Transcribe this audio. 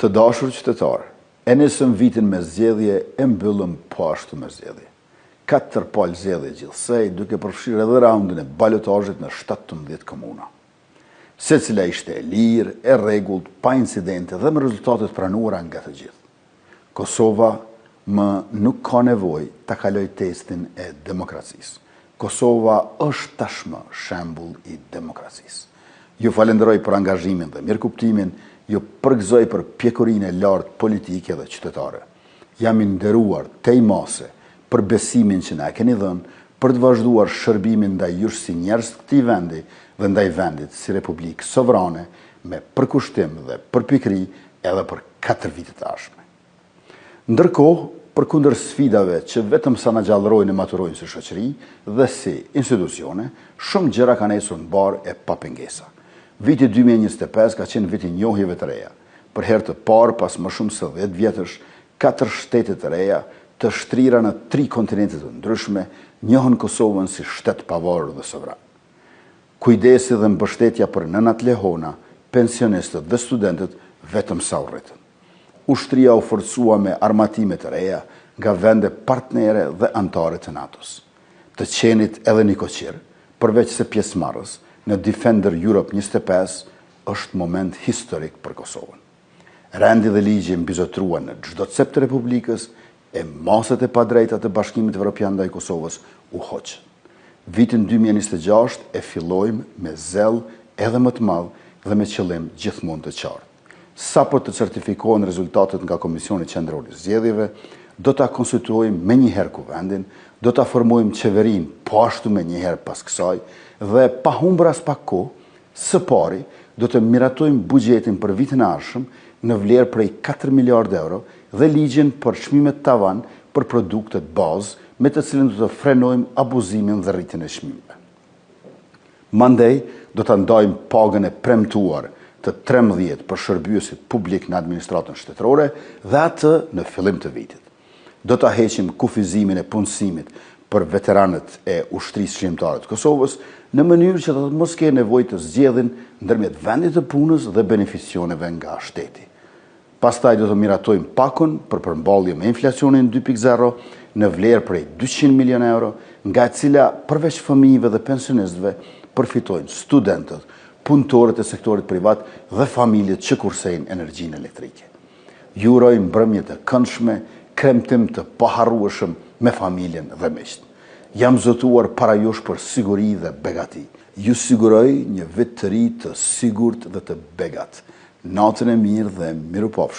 Të dashur qytetarë, e nisëm vitin me zgjedhje, e mbyllëm po ashtu me zgjedhje. 4 palë zgjedhje gjithsej, duke përfshirë edhe raundin e balotazhit në 17 komuna. Secila ishte e lirë, e rregullt, pa incidente dhe me rezultatet pranuara nga të gjithë. Kosova nuk ka nevojë ta kaloj testin e demokracisë. Kosova është tashmë shembull i demokracisë. Ju falenderoj për angazhimin dhe mirëkuptimin, ju përgëzoj për pjekurinë e lartë politike dhe qytetare. Jam i nderuar tej mase për besimin që na e keni dhënë për të vazhduar shërbimin ndaj jush si njerëz të këtij vendi dhe ndaj vendit si Republikë Sovrane me përkushtim dhe përpikëri edhe për 4 vite të ardhshme. Ndërkohë, përkundër sfidave që vetëm sa na gjallërojnë e maturojnë si shoqëri dhe si institucione, shumë gjëra kanë ecur në barë e pa pengesa. Viti 2025 ka qenë viti njohjeve të reja. Për herë të parë pas më shumë se 10 vjetësh, 4 shtete të reja, të shtrira në 3 kontinente të ndryshme, njohën Kosovën si shtet pavarur dhe sovran. Kujdesi dhe mbështetja për nënat lehona, pensionistët dhe studentët vetëm sa u rritën. Ushtria u forcua me armatime të reja nga vende partnere dhe antare të NATO-s. Të qenit edhe Nikoqir, përveç se pjesëmarrës në Defender Europe 25 është moment historik për Kosovën. Rendi dhe ligji mbizotruan në çdo cep të Republikës e masat e padrejta të Bashkimit Evropian ndaj Kosovës u hoqën. Vitin 2026 e fillojmë me zell edhe më të madh dhe me qëllim gjithmonë të qartë. Sapo të certifikohen rezultatet nga Komisioni Qendror i Zgjedhjeve, do ta konstituojmë menjëherë kuvendin, do ta formojmë qeverinë po ashtu menjëherë pas kësaj dhe pa humbur as pak kohë, së pari do të miratojmë buxhetin për vitin e ardhshëm në vlerë prej 4 miliardë euro dhe ligjin për çmimet tavan për produktet bazë me të cilën do të frenojmë abuzimin dhe rritjen e çmimeve. Mandej do ta ndajmë pagën e premtuar të 13 për shërbyesit publik në administratën shtetërore dhe atë në fillim të vitit. Do ta heqim kufizimin e punësimit për veteranët e ushtrisë shqiptare të Kosovës në mënyrë që të mos kenë nevojë të zgjedhin ndërmjet vendit të punës dhe beneficioneve nga shteti. Pastaj do të miratojmë pakun për përmballje me inflacionin 2.0 në vlerë prej 200 milion euro, nga e cila përveç fëmijëve dhe pensionistëve përfitojnë studentët, punëtorët e sektorit privat dhe familjet që kursejnë energjinë elektrike. Ju uroj mbrëmje të këndshme, kremtim të paharrueshëm me familjen dhe miqt. Jam zotuar para jush për siguri dhe begati. Ju siguroj një vit të ri të sigurt dhe të begat. Natën e mirë dhe mirupafshim.